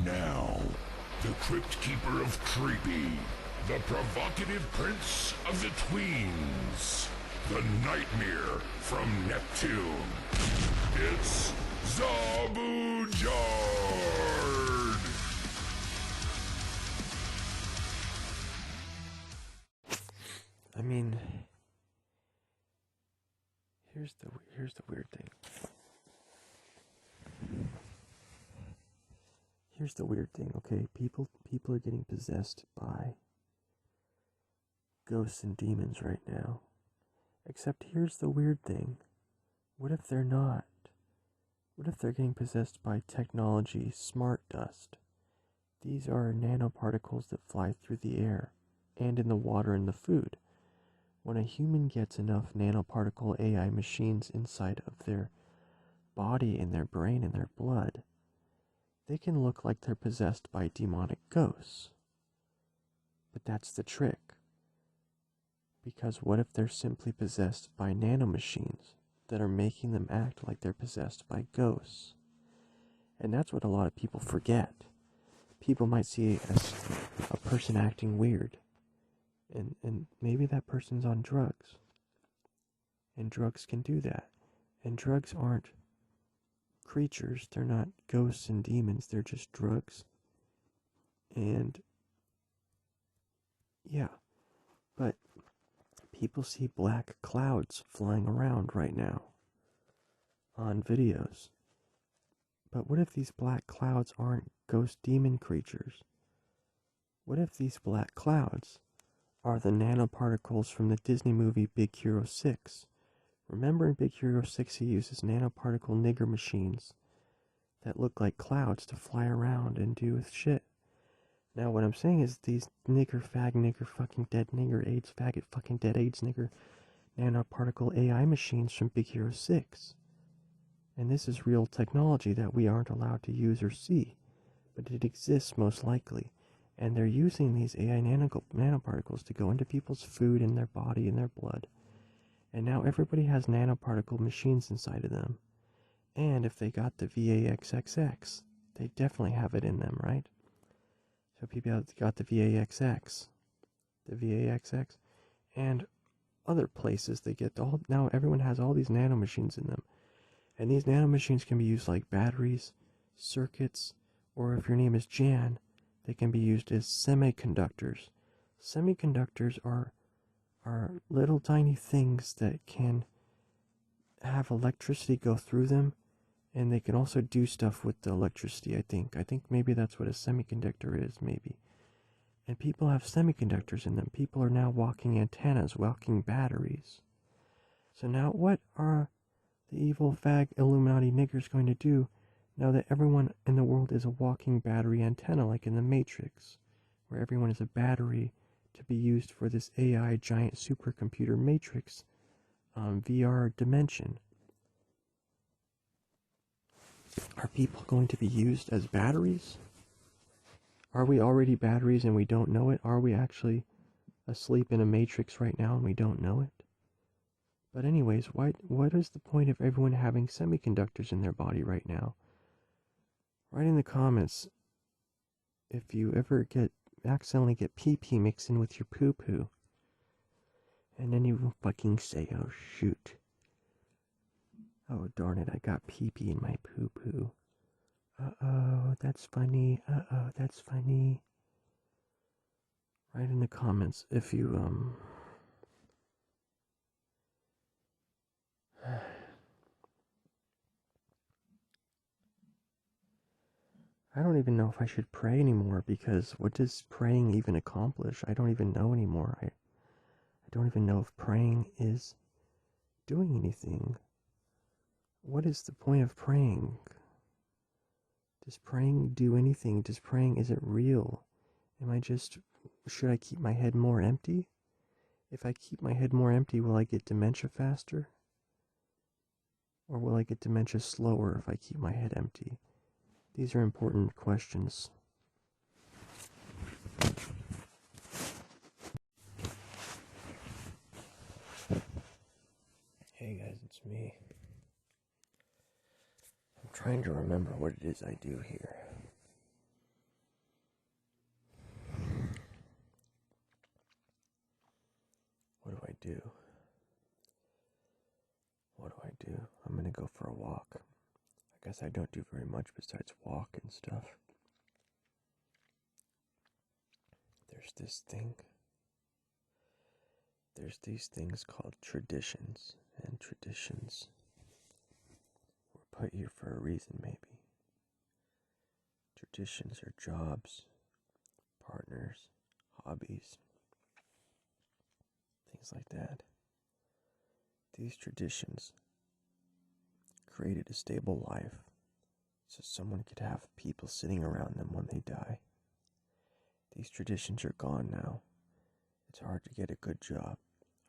now, the Crypt Keeper of Creepy, the provocative prince of the tweens, the nightmare from Neptune. It's Zabujard! I mean, here's the weird thing. Here's the weird thing, okay? People are getting possessed by ghosts and demons right now. Except here's the weird thing. What if they're not? What if they're getting possessed by technology, smart dust? These are nanoparticles that fly through the air and in the water and the food. When a human gets enough nanoparticle AI machines inside of their body and their brain and their blood, they can look like they're possessed by demonic ghosts. But that's the trick. Because what if they're simply possessed by nanomachines that are making them act like they're possessed by ghosts? And that's what a lot of people forget. People might see a person acting weird, and maybe that person's on drugs. And drugs can do that. And drugs aren't creatures, they're not ghosts and demons, they're just drugs. And yeah, but people see black clouds flying around right now on videos. But what if these black clouds aren't ghost demon creatures? What if these black clouds are the nanoparticles from the Disney movie Big Hero 6? Remember in Big Hero 6 he uses nanoparticle nigger machines that look like clouds to fly around and do shit. Now what I'm saying is these nigger fucking dead nigger AIDS faggot fucking dead AIDS nigger nanoparticle AI machines from Big Hero 6. And this is real technology that we aren't allowed to use or see, but it exists most likely. And they're using these AI nanoparticles to go into people's food and their body and their blood. And now everybody has nanoparticle machines inside of them. And if they got the VAXXX, they definitely have it in them, right? So people got the VAXX, and other places they get now everyone has all these nanomachines in them. And these nanomachines can be used like batteries, circuits, or if your name is Jan, they can be used as semiconductors. Semiconductors are little tiny things that can have electricity go through them, and they can also do stuff with the electricity, I think. I think maybe that's what a semiconductor is, maybe. And people have semiconductors in them. People are now walking antennas, walking batteries. So now what are the evil fag Illuminati niggers going to do now that everyone in the world is a walking battery antenna like in the Matrix, where everyone is a battery to be used for this AI giant supercomputer Matrix VR dimension? Are people going to be used as batteries? Are we already batteries and we don't know it? Are we actually asleep in a Matrix right now and we don't know it? But anyways, what is the point of everyone having semiconductors in their body right now? Write in the comments if you ever accidentally get pee-pee mixed in with your poo-poo. And then you fucking say, oh shoot. Oh darn it, I got pee-pee in my poo-poo. Uh-oh, that's funny. Uh-oh, that's funny. Write in the comments if you, I don't even know if I should pray anymore, because what does praying even accomplish? I don't even know anymore. I don't even know if praying is doing anything. What is the point of praying? Does praying do anything? Is it real? Should I keep my head more empty? If I keep my head more empty, will I get dementia faster? Or will I get dementia slower if I keep my head empty? These are important questions. Hey guys, it's me. I'm trying to remember what it is I do here. go for a walk. I guess I don't do very much besides walk and stuff. There's these things called traditions, and traditions were put here for a reason, maybe. Traditions are jobs, partners, hobbies, things like that. These traditions created a stable life so someone could have people sitting around them when they die. These traditions are gone now. It's hard to get a good job,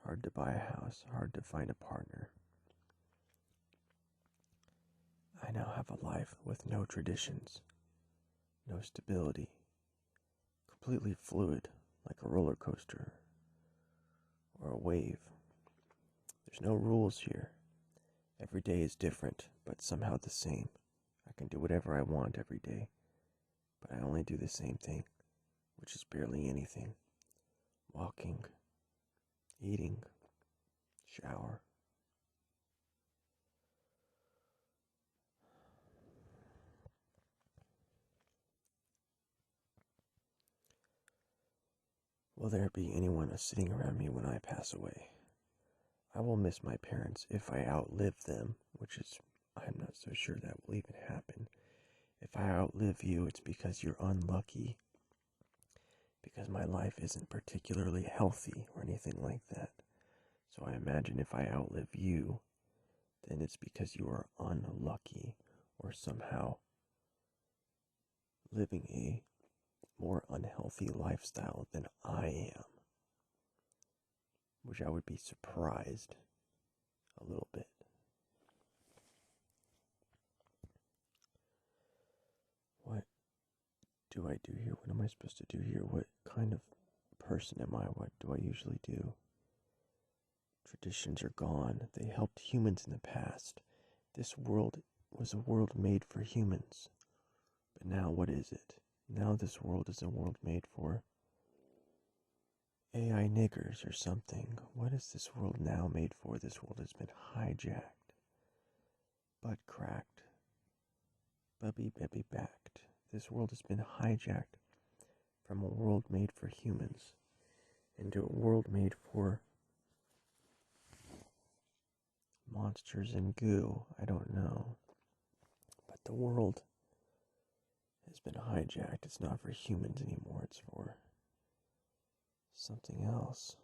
hard to buy a house, hard to find a partner. I now have a life with no traditions, no stability, completely fluid, like a roller coaster or a wave. There's no rules here. Every day is different, but somehow the same. I can do whatever I want every day, but I only do the same thing, which is barely anything. Walking, eating, shower. Will there be anyone sitting around me when I pass away? I will miss my parents if I outlive them, which is, I'm not so sure that will even happen. If I outlive you, it's because you're unlucky. Because my life isn't particularly healthy or anything like that. So I imagine if I outlive you, then it's because you are unlucky or somehow living a more unhealthy lifestyle than I am. Which I would be surprised a little bit. What do I do here? What am I supposed to do here? What kind of person am I? What do I usually do? Traditions are gone. They helped humans in the past. This world was a world made for humans. But now what is it? Now this world is a world made for AI niggers or something. What is this world now made for? This world has been hijacked, butt cracked, bubby backed. This world has been hijacked from a world made for humans into a world made for monsters and goo. I don't know. But the world has been hijacked. It's not for humans anymore. It's for something else.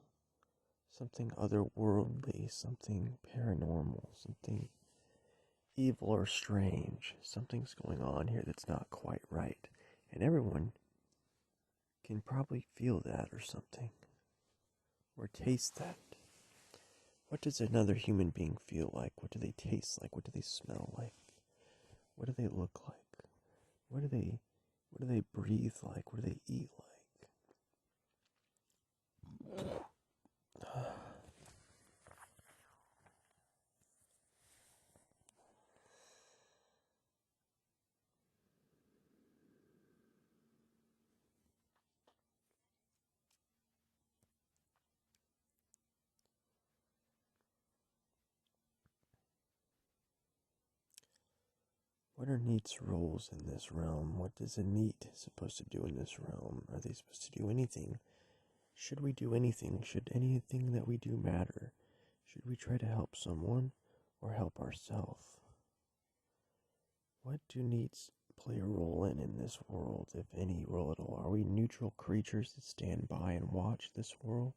Something otherworldly. Something paranormal. Something evil or strange. Something's going on here that's not quite right. And everyone can probably feel that or something. Or taste that. What does another human being feel like? What do they taste like? What do they smell like? What do they look like? What do they breathe like? What do they eat like? What are NEET's roles in this realm? What is a NEET supposed to do in this realm? Are they supposed to do anything? Should we do anything? Should anything that we do matter? Should we try to help someone or help ourselves? What do NEETs play a role in this world, if any role at all? Are we neutral creatures that stand by and watch this world?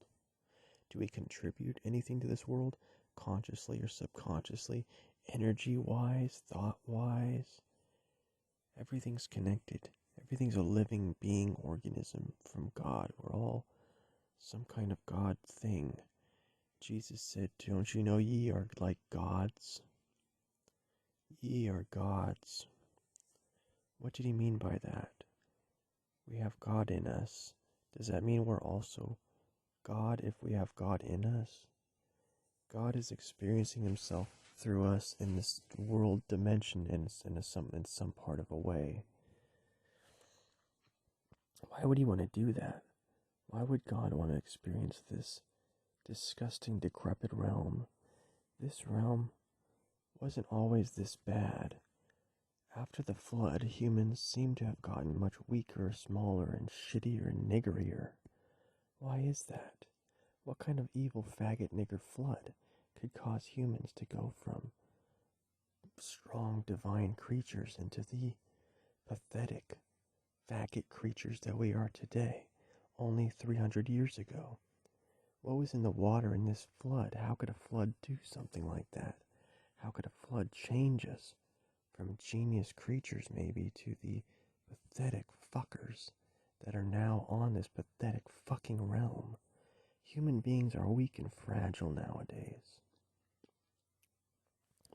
Do we contribute anything to this world, consciously or subconsciously, energy-wise, thought-wise? Everything's connected. Everything's a living being organism from God. We're all some kind of God thing. Jesus said, "Don't you know ye are like gods? Ye are gods." What did he mean by that? We have God in us. Does that mean we're also God if we have God in us? God is experiencing himself through us in this world dimension in some part of a way. Why would he want to do that? Why would God want to experience this disgusting, decrepit realm? This realm wasn't always this bad. After the flood, humans seem to have gotten much weaker, smaller, and shittier and niggerier. Why is that? What kind of evil faggot nigger flood could cause humans to go from strong divine creatures into the pathetic faggot creatures that we are today, only 300 years ago? What was in the water in this flood? How could a flood do something like that? How could a flood change us from genius creatures maybe to the pathetic fuckers that are now on this pathetic fucking realm? Human beings are weak and fragile nowadays.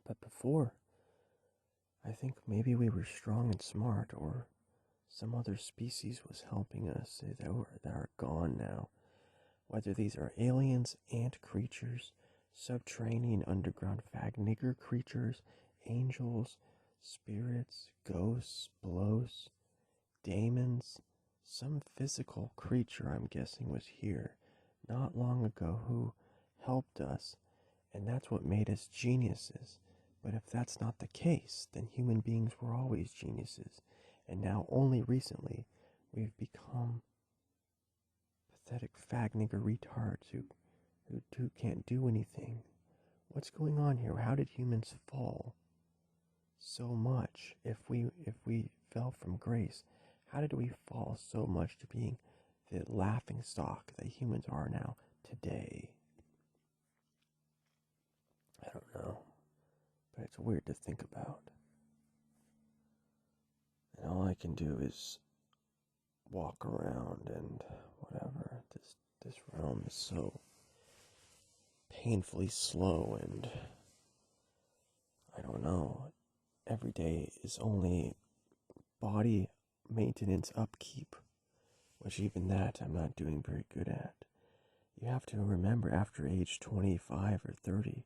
But before, I think maybe we were strong and smart, or some other species was helping us that are gone now. Whether these are aliens, ant creatures, subterranean underground fag nigger creatures, angels, spirits, ghosts, blows, daemons, some physical creature I'm guessing was here not long ago who helped us, and that's what made us geniuses. But if that's not the case, then human beings were always geniuses, and now only recently we've become pathetic fag nigger retards who can't do anything. What's going on here? How did humans fall so much? If we fell from grace, how did we fall so much to being the laughing stock that humans are now today? I don't know, but it's weird to think about. And all I can do is walk around and whatever. This realm is so painfully slow, and I don't know. Every day is only body maintenance upkeep, which even that I'm not doing very good at. You have to remember, after age 25 or 30,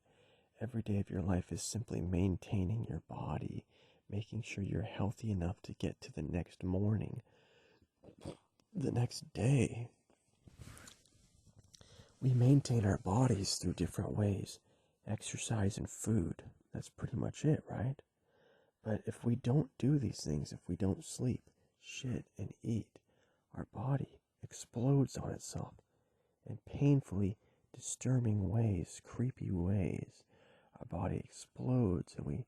every day of your life is simply maintaining your body, making sure you're healthy enough to get to the next morning, the next day. We maintain our bodies through different ways. Exercise and food. That's pretty much it, right? But if we don't do these things, if we don't sleep, shit, and eat, our body explodes on itself in painfully disturbing ways, creepy ways. Our body explodes and we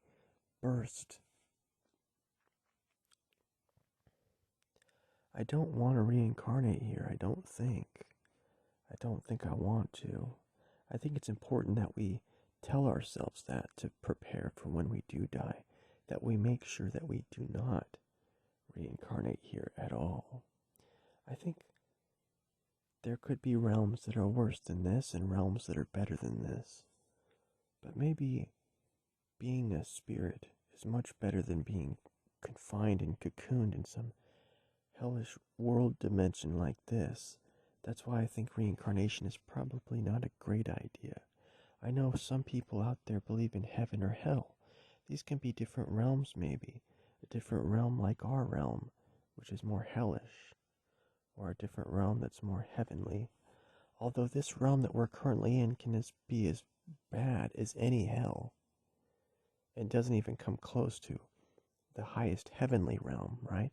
burst. I don't want to reincarnate here, I don't think. I don't think I want to. I think it's important that we tell ourselves that to prepare for when we do die, that we make sure that we do not reincarnate here at all. I think there could be realms that are worse than this and realms that are better than this. But maybe being a spirit is much better than being confined and cocooned in some hellish world dimension like this. That's why I think reincarnation is probably not a great idea. I know some people out there believe in heaven or hell. These can be different realms maybe. A different realm like our realm, which is more hellish. Or a different realm that's more heavenly. Although this realm that we're currently in can be as bad as any hell. It doesn't even come close to the highest heavenly realm, right?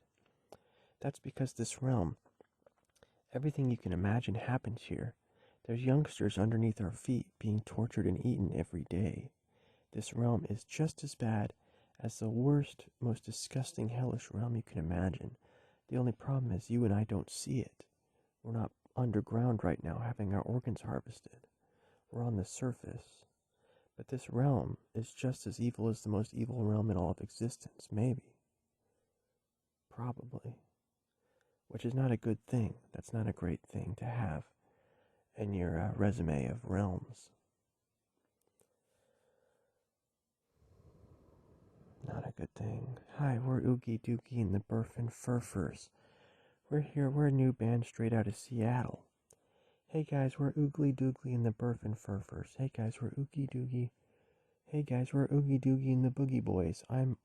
That's because this realm, everything you can imagine happens here. There's youngsters underneath our feet being tortured and eaten every day. This realm is just as bad as the worst, most disgusting, hellish realm you can imagine. The only problem is you and I don't see it. We're not underground right now having our organs harvested. We're on the surface. But this realm is just as evil as the most evil realm in all of existence, maybe. Probably. Which is not a good thing. That's not a great thing to have in your resume of realms. Not a good thing. Hi, we're Oogie Doogie and the Burfin Furfurs. We're here, we're a new band straight out of Seattle. Hey guys, we're Oogly Doogly and the Burfin Furfurs. Hey guys, we're Oogie Doogie. Hey guys, we're Oogie Doogie and the Boogie Boys.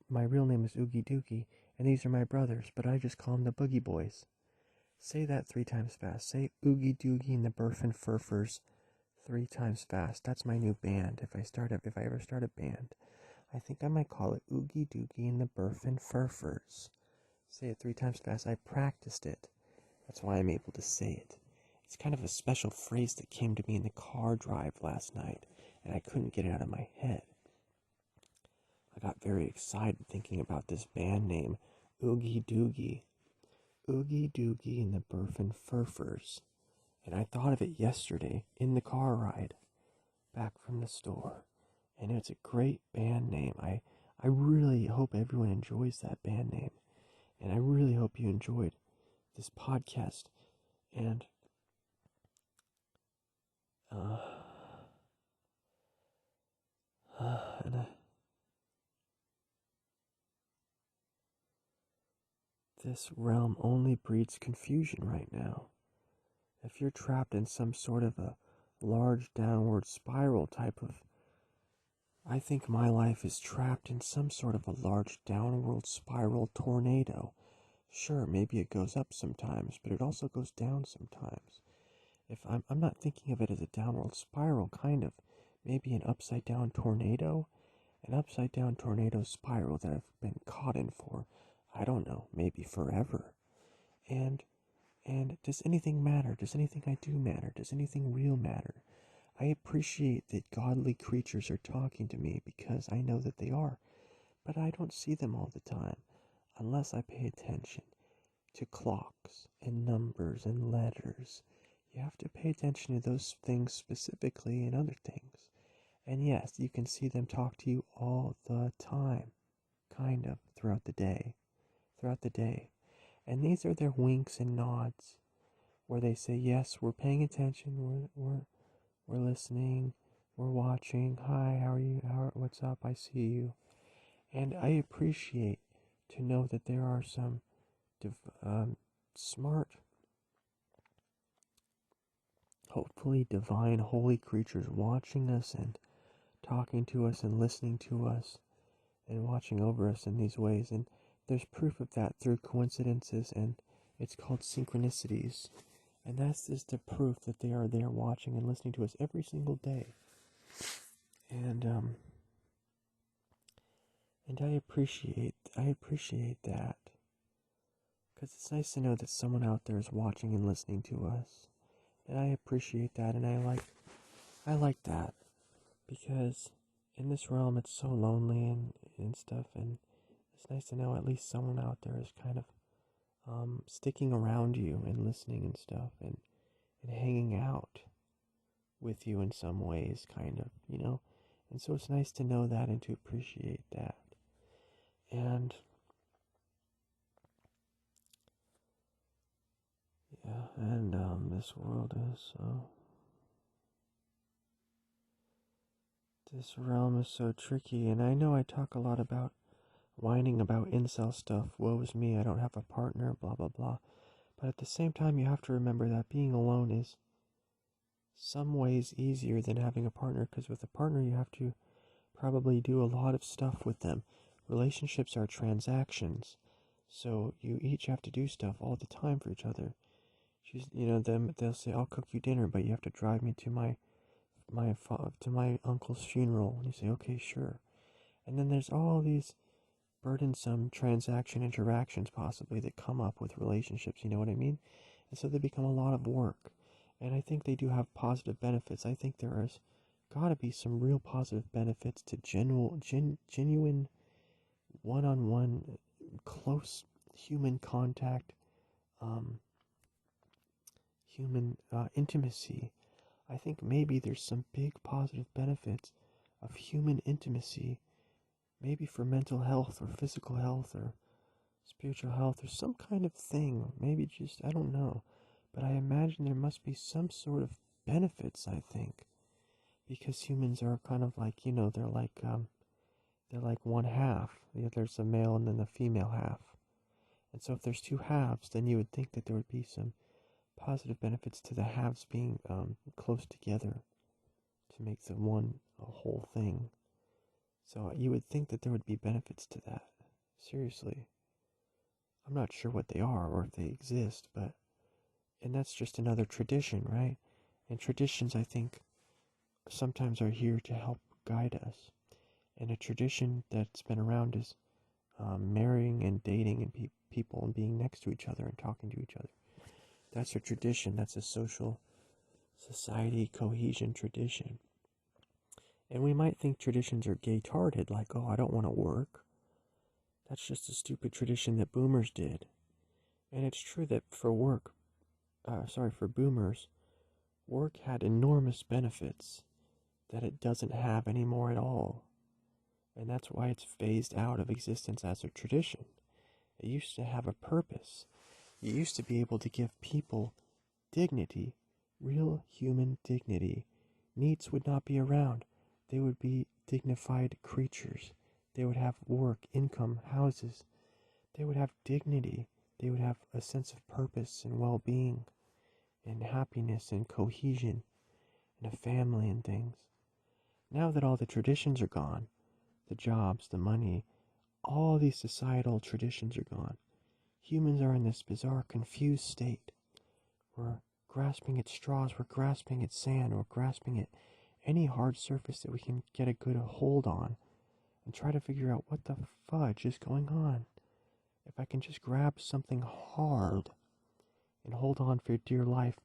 My real name is Oogie Doogie, and these are my brothers, but I just call them the Boogie Boys. Say that 3 times fast. Say Oogie Doogie and the Burfin Furfurs 3 times fast. That's my new band. If I ever start a band, I think I might call it Oogie Doogie and the Burfin Furfurs. Say it 3 times fast. I practiced it. That's why I'm able to say it. It's kind of a special phrase that came to me in the car drive last night, and I couldn't get it out of my head. I got very excited thinking about this band name, Oogie Doogie. Oogie Doogie and the Burfin Furfurs. And I thought of it yesterday in the car ride back from the store. And it's a great band name. I really hope everyone enjoys that band name. And I really hope you enjoyed this podcast. And this realm only breeds confusion right now. If you're trapped in some sort of a large downward spiral type of... I think my life is trapped in some sort of a large downward spiral tornado. Sure, maybe it goes up sometimes, but it also goes down sometimes. If I'm not thinking of it as a downward spiral, kind of. Maybe an upside down tornado? An upside down tornado spiral that I've been caught in for, I don't know, maybe forever. And does anything matter? Does anything I do matter? Does anything real matter? I appreciate that godly creatures are talking to me because I know that they are, but I don't see them all the time unless I pay attention to clocks and numbers and letters. You have to pay attention to those things specifically and other things. And yes, you can see them talk to you all the time, kind of, throughout the day. And these are their winks and nods, where they say, yes, we're paying attention, we're listening, we're watching, hi, how are you, what's up, I see you. And I appreciate to know that there are some smart, hopefully divine, holy creatures watching us and talking to us and listening to us and watching over us in these ways. And there's proof of that through coincidences, and it's called synchronicities. And that's just the proof that they are there watching and listening to us every single day. And I appreciate that. Because it's nice to know that someone out there is watching and listening to us. And I appreciate that, and I like that. Because in this realm it's so lonely and stuff, and it's nice to know at least someone out there is kind of sticking around you and listening and stuff, and hanging out with you in some ways, kind of, you know. And so it's nice to know that and to appreciate that. And yeah, and this world is this realm is so tricky. And I know I talk a lot about whining about incel stuff, woe is me, I don't have a partner, blah blah blah. But at the same time, you have to remember that being alone is some ways easier than having a partner, because with a partner you have to probably do a lot of stuff with them. Relationships are transactions, so you each have to do stuff all the time for each other. They'll say, I'll cook you dinner, but you have to drive me to my uncle's funeral. And you say, okay, sure. And then there's all these burdensome transaction interactions possibly that come up with relationships, you know what I mean? And so they become a lot of work. And I think they do have positive benefits. I think there has got to be some real positive benefits to genuine one-on-one close human contact, human intimacy. I think maybe there's some big positive benefits of human intimacy, maybe for mental health or physical health or spiritual health or some kind of thing. Maybe just, I don't know. But I imagine there must be some sort of benefits, I think. Because humans are kind of like, they're like one half. There's the male and then the female half. And so if there's two halves, then you would think that there would be some positive benefits to the halves being close together to make the one a whole thing. So you would think that there would be benefits to that. Seriously. I'm not sure what they are or if they exist, and that's just another tradition, right? And traditions, I think, sometimes are here to help guide us. And a tradition that's been around is marrying and dating and people and being next to each other and talking to each other. That's a tradition. That's a social society cohesion tradition. And we might think traditions are gay-tarded, like, oh, I don't want to work. That's just a stupid tradition that boomers did. And it's true that for boomers, work had enormous benefits that it doesn't have anymore at all. And that's why it's phased out of existence as a tradition. It used to have a purpose. You used to be able to give people dignity, real human dignity. NEETs would not be around. They would be dignified creatures. They would have work, income, houses. They would have dignity. They would have a sense of purpose and well-being and happiness and cohesion and a family and things. Now that all the traditions are gone, the jobs, the money, all these societal traditions are gone, humans are in this bizarre, confused state. We're grasping at straws, we're grasping at sand, we're grasping at any hard surface that we can get a good hold on and try to figure out what the fudge is going on. If I can just grab something hard and hold on for dear life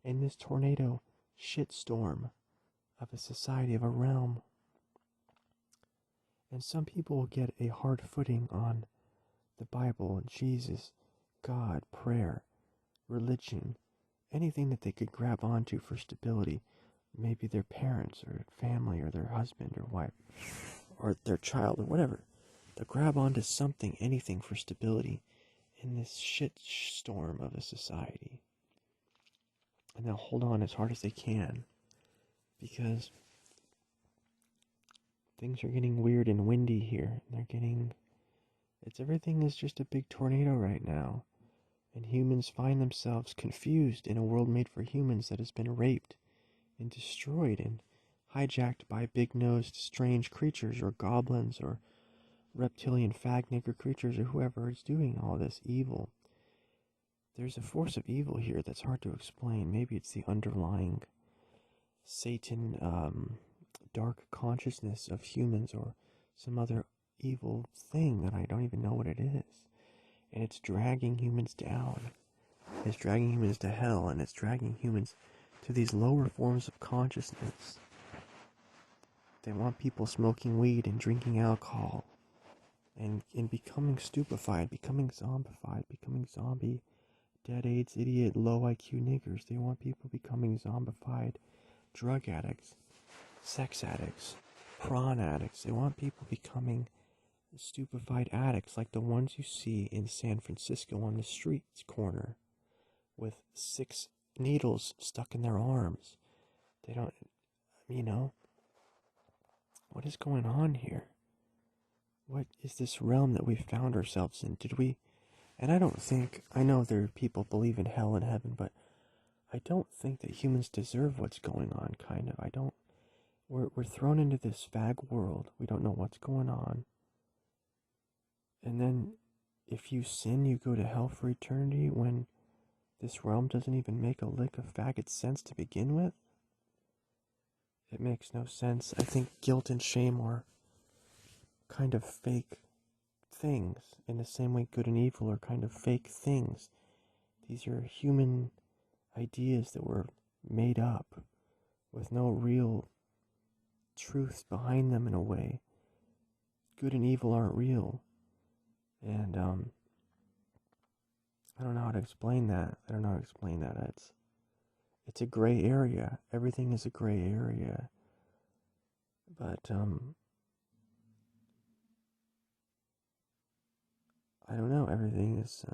in this tornado shitstorm of a society, of a realm. And some people will get a hard footing on the Bible, Jesus, God, prayer, religion, anything that they could grab onto for stability. Maybe their parents or family or their husband or wife or their child or whatever. They'll grab onto something, anything for stability in this shit storm of a society. And they'll hold on as hard as they can because things are getting weird and windy here. Everything is just a big tornado right now. And humans find themselves confused in a world made for humans that has been raped and destroyed and hijacked by big-nosed strange creatures or goblins or reptilian fag nigger creatures or whoever is doing all this evil. There's a force of evil here that's hard to explain. Maybe it's the underlying Satan, dark consciousness of humans or some other evil thing that I don't even know what it is. And it's dragging humans down. It's dragging humans to hell, and it's dragging humans to these lower forms of consciousness. They want people smoking weed and drinking alcohol and becoming stupefied, becoming zombified, becoming zombie, dead AIDS, idiot, low IQ niggers. They want people becoming zombified drug addicts, sex addicts, prawn addicts. They want people becoming stupefied addicts like the ones you see in San Francisco on the street corner with 6 needles stuck in their arms. They don't, what is going on here? What is this realm that we found ourselves in? And I know there are people believe in hell and heaven, but I don't think that humans deserve what's going on, kind of. We're thrown into this fag world. We don't know what's going on. And then, if you sin, you go to hell for eternity when this realm doesn't even make a lick of faggot sense to begin with? It makes no sense. I think guilt and shame are kind of fake things, in the same way good and evil are kind of fake things. These are human ideas that were made up with no real truth behind them in a way. Good and evil aren't real. And, I don't know how to explain that. It's a gray area. Everything is a gray area. But, I don't know. Everything is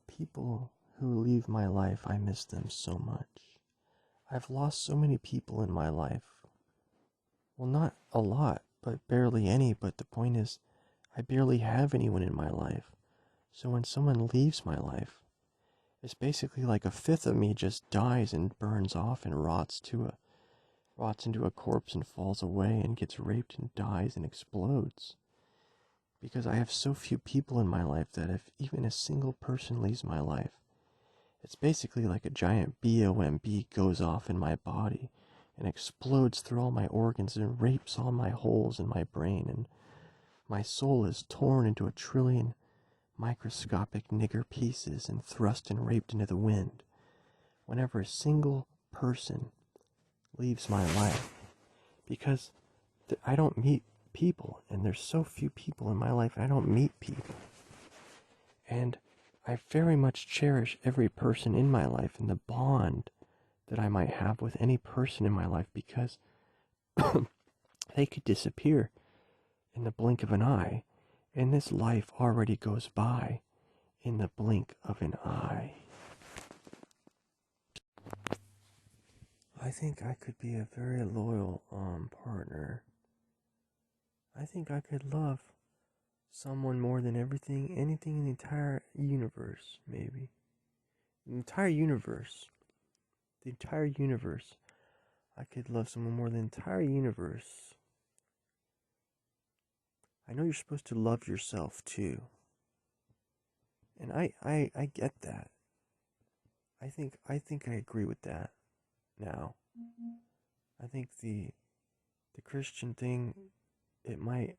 people who leave my life, I miss them so much. I've lost so many people in my life. Well, not a lot, but barely any, but the point is, I barely have anyone in my life. So when someone leaves my life, it's basically like a fifth of me just dies and burns off and rots into a corpse and falls away and gets raped and dies and explodes. because I have so few people in my life that if even a single person leaves my life, it's basically like a giant bomb goes off in my body and explodes through all my organs and rapes all my holes in my brain, and my soul is torn into a trillion microscopic nigger pieces and thrust and raped into the wind whenever a single person leaves my life, because I don't meet people, and there's so few people in my life. I don't meet people, and I very much cherish every person in my life and the bond that I might have with any person in my life, because they could disappear in the blink of an eye, and this life already goes by in the blink of an eye. I think I could be a very loyal partner. I think I could love someone more than anything in the entire universe, maybe. The entire universe. I could love someone more than the entire universe. I know you're supposed to love yourself too. And I get that. I think I agree with that now. I think the Christian thing, it might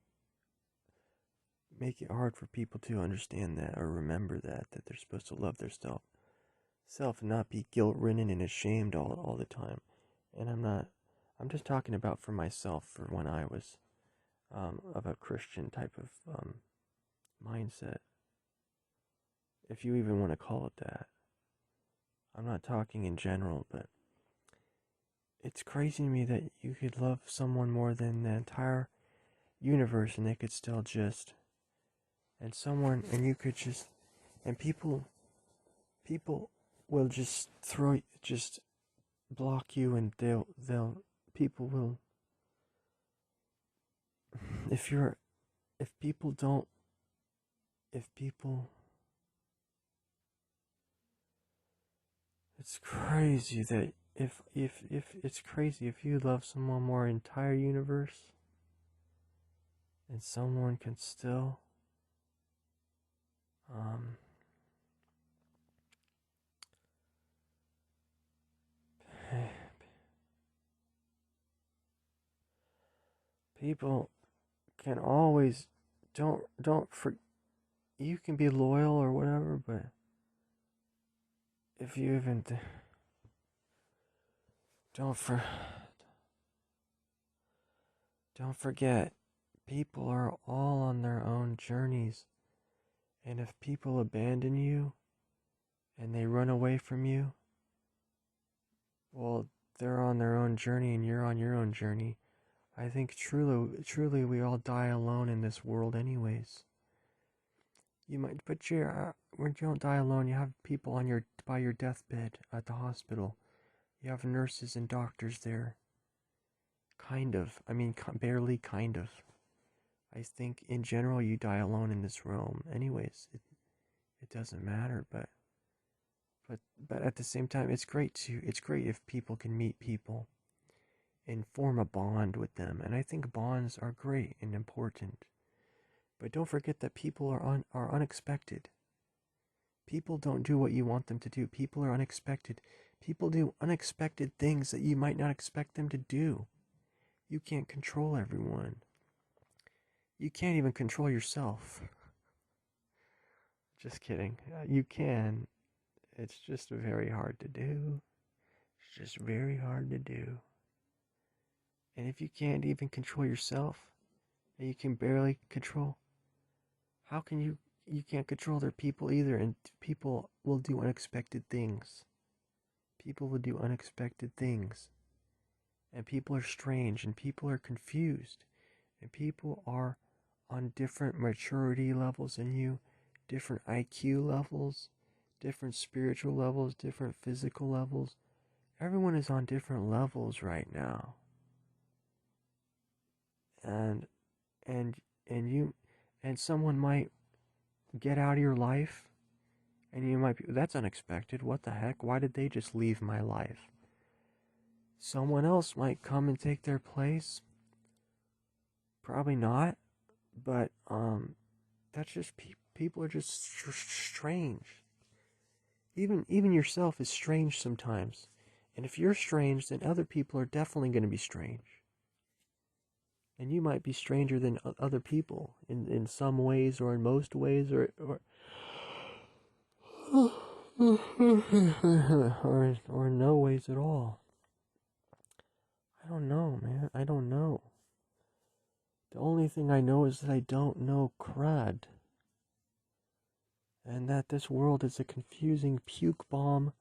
make it hard for people to understand that or remember that they're supposed to love their self and not be guilt-ridden and ashamed all the time. And I'm just talking about for myself, for when I was of a Christian type of mindset, if you even want to call it that. I'm not talking in general, but it's crazy to me that you could love someone more than the entire universe and they could still just, and people will just block you, and people will, if it's crazy that if it's crazy if you love someone more entire universe, and someone can still people can always you can be loyal or whatever, but if you even don't forget, people are all on their own journeys, and if people abandon you and they run away from you, well, they're on their own journey and you're on your own journey. I think truly we all die alone in this world anyways. You might, but when you don't die alone, you have people by your deathbed at the hospital. You have nurses and doctors there. Kind of. I mean, barely, kind of. I think in general you die alone in this realm anyways. It doesn't matter, but at the same time, it's great if people can meet people and form a bond with them. And I think bonds are great and important. But don't forget that people are unexpected. People don't do what you want them to do. People are unexpected. People do unexpected things that you might not expect them to do. You can't control everyone. You can't even control yourself. Just kidding. You can. It's just very hard to do. It's just very hard to do. And if you can't even control yourself, and you can barely control, how can you can't control other people either, and people will do unexpected things. People will do unexpected things. And people are strange, and people are confused, and people are on different maturity levels than you, different IQ levels, different spiritual levels, different physical levels. Everyone is on different levels right now. And someone might get out of your life, and you might be, that's unexpected. What the heck? Why did they just leave my life? Someone else might come and take their place. Probably not, but That's just people are just strange. Even yourself is strange sometimes. And if you're strange, then other people are definitely going to be strange. And you might be stranger than other people in some ways or in most ways or or no ways at all. I don't know, man. I don't know. The only thing I know is that I don't know crud. And that this world is a confusing puke bomb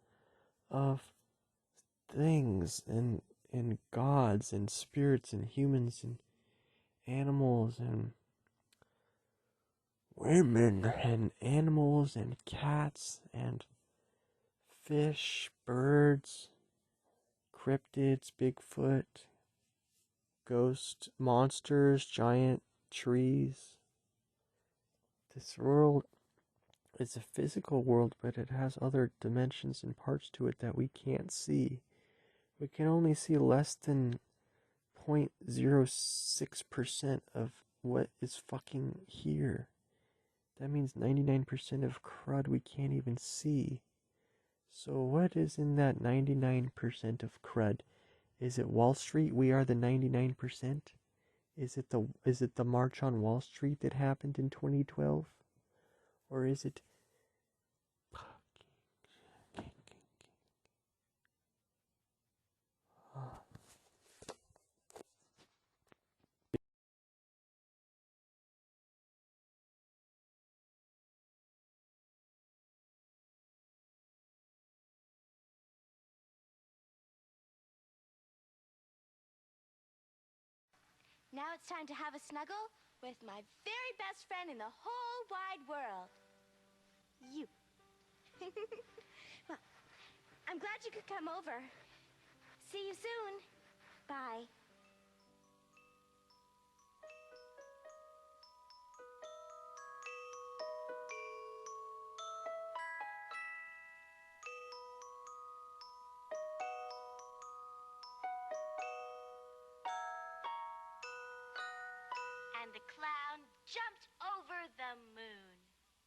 of things and gods and spirits and humans and animals and women and animals and cats and fish, birds, cryptids, Bigfoot, ghost monsters, giant trees. This world is a physical world, but it has other dimensions and parts to it that we can't see. We can only see less than 0.06% of what is fucking here. That means 99% of crud we can't even see. So what is in that 99% of crud? Is it Wall Street? We are the 99%? Is it the March on Wall Street that happened in 2012? Or is it Now it's time to have a snuggle with my very best friend in the whole wide world. You. Well, I'm glad you could come over. See you soon. Bye.